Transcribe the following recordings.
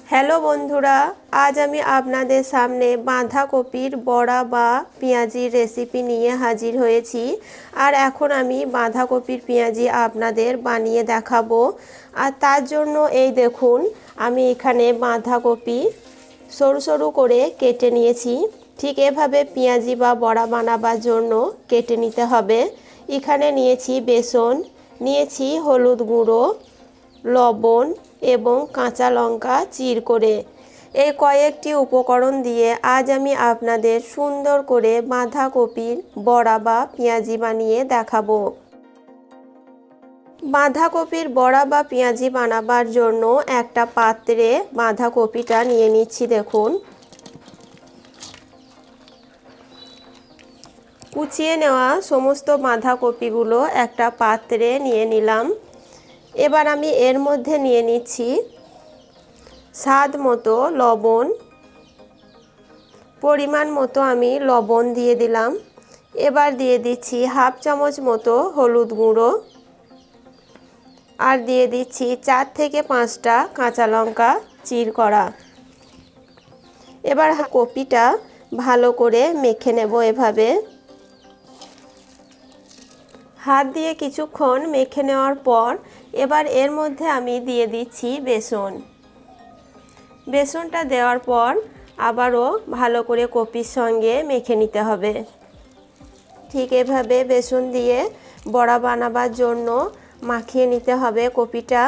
Hello বন্ধুরা, আজ আমি আপনাদের সামনে বাঁধাকপির বড়া বা পেঁয়াজির রেসিপি নিয়ে হাজির হয়েছি। আর এখন আমি বাঁধাকপির পেঁয়াজি আপনাদের বানিয়ে দেখাবো। আর তার জন্য এই দেখুন, আমি এখানে বাঁধাকপি সরু সরু করে কেটে নিয়েছি। ঠিক এভাবে পেঁয়াজি বা বড়া বানাবার জন্য কেটে নিতে হবে। এখানে নিয়েছি বেসন, নিয়েছি হলুদ গুঁড়ো, লবণ এবং কাঁচা লঙ্কা চির করে। এই কয়েকটি উপকরণ দিয়ে আজ আমি আপনাদের সুন্দর করে বাঁধাকপির বড়া বা পেঁয়াজি বানিয়ে দেখাবো। বাঁধাকপির বড়া বা পেঁয়াজি বানাবার জন্য একটা পাত্রে বাঁধাকপিটা নিয়ে নিচ্ছি। দেখুন, কুচিয়ে নেওয়া সমস্ত বাঁধাকপিগুলো একটা পাত্রে নিয়ে নিলাম। এবার আমি এর মধ্যে নিয়ে নিচ্ছি স্বাদ মতো লবণ। পরিমাণ মতো আমি লবণ দিয়ে দিলাম। এবার দিয়ে দিচ্ছি হাফ চামচ মতো হলুদ গুঁড়ো, আর দিয়ে দিচ্ছি 4 থেকে 5টা কাঁচা লঙ্কা চির করা। এবার কপিটা ভালো করে মেখে নেব। এভাবে হাত দিয়ে কিছুক্ষণ মেখে নেওয়ার পর এবার এর মধ্যে আমি দিয়ে দিচ্ছি বেসন। বেসনটা দেওয়ার পর আবারও ভালো করে কপির সঙ্গে মেখে নিতে হবে। ঠিক এভাবে বেসন দিয়ে বড়া বানাবার জন্য মাখিয়ে নিতে হবে কপিটা।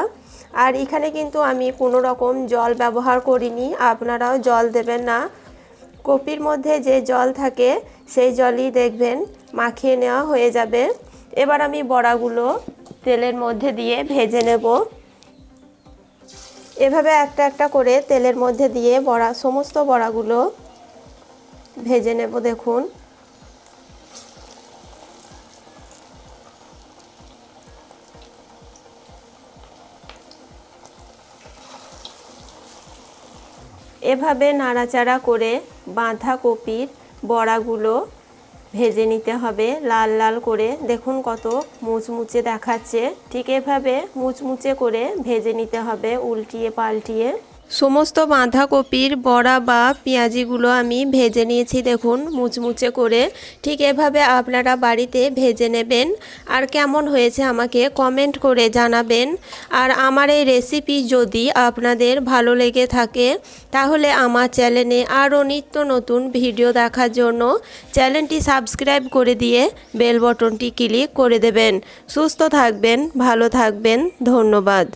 আর এখানে কিন্তু আমি কোনো রকম জল ব্যবহার করিনি, আপনারাও জল দেবেন না। কপির মধ্যে যে জল থাকে সেই জলই দেখবেন মাখিয়ে নেওয়া হয়ে যাবে। এবার আমি বড়াগুলো তেলের মধ্যে দিয়ে ভেজে নেব। এভাবে একটা একটা করে তেলের মধ্যে দিয়ে সমস্ত বড়াগুলো ভেজে নেব। দেখুন, এভাবে নাড়াচাড়া করে বাঁধাকপির বড়াগুলো ভেজে নিতে হবে লাল লাল করে। দেখুন কত মুচমুচে দেখাচ্ছে। ঠিক এভাবে মুচমুচে করে ভেজে নিতে হবে উল্টিয়ে পাল্টিয়ে। সমস্ত বাঁধাকপির বড়া বা পেঁয়াজিগুলো আমি ভেজে নিয়েছি। দেখুন মুচমুচে করে। ঠিক এভাবে আপনারা বাড়িতে ভেজে নেবেন। আর কেমন হয়েছে আমাকে কমেন্ট করে জানাবেন। আর আমার এই রেসিপি যদি আপনাদের ভালো লেগে থাকে তাহলে আমার চ্যানেলে আরও নিত্য নতুন ভিডিও দেখার জন্য চ্যানেলটি সাবস্ক্রাইব করে দিয়ে বেল বটনটি ক্লিক করে দেবেন। সুস্থ থাকবেন, ভালো থাকবেন। ধন্যবাদ।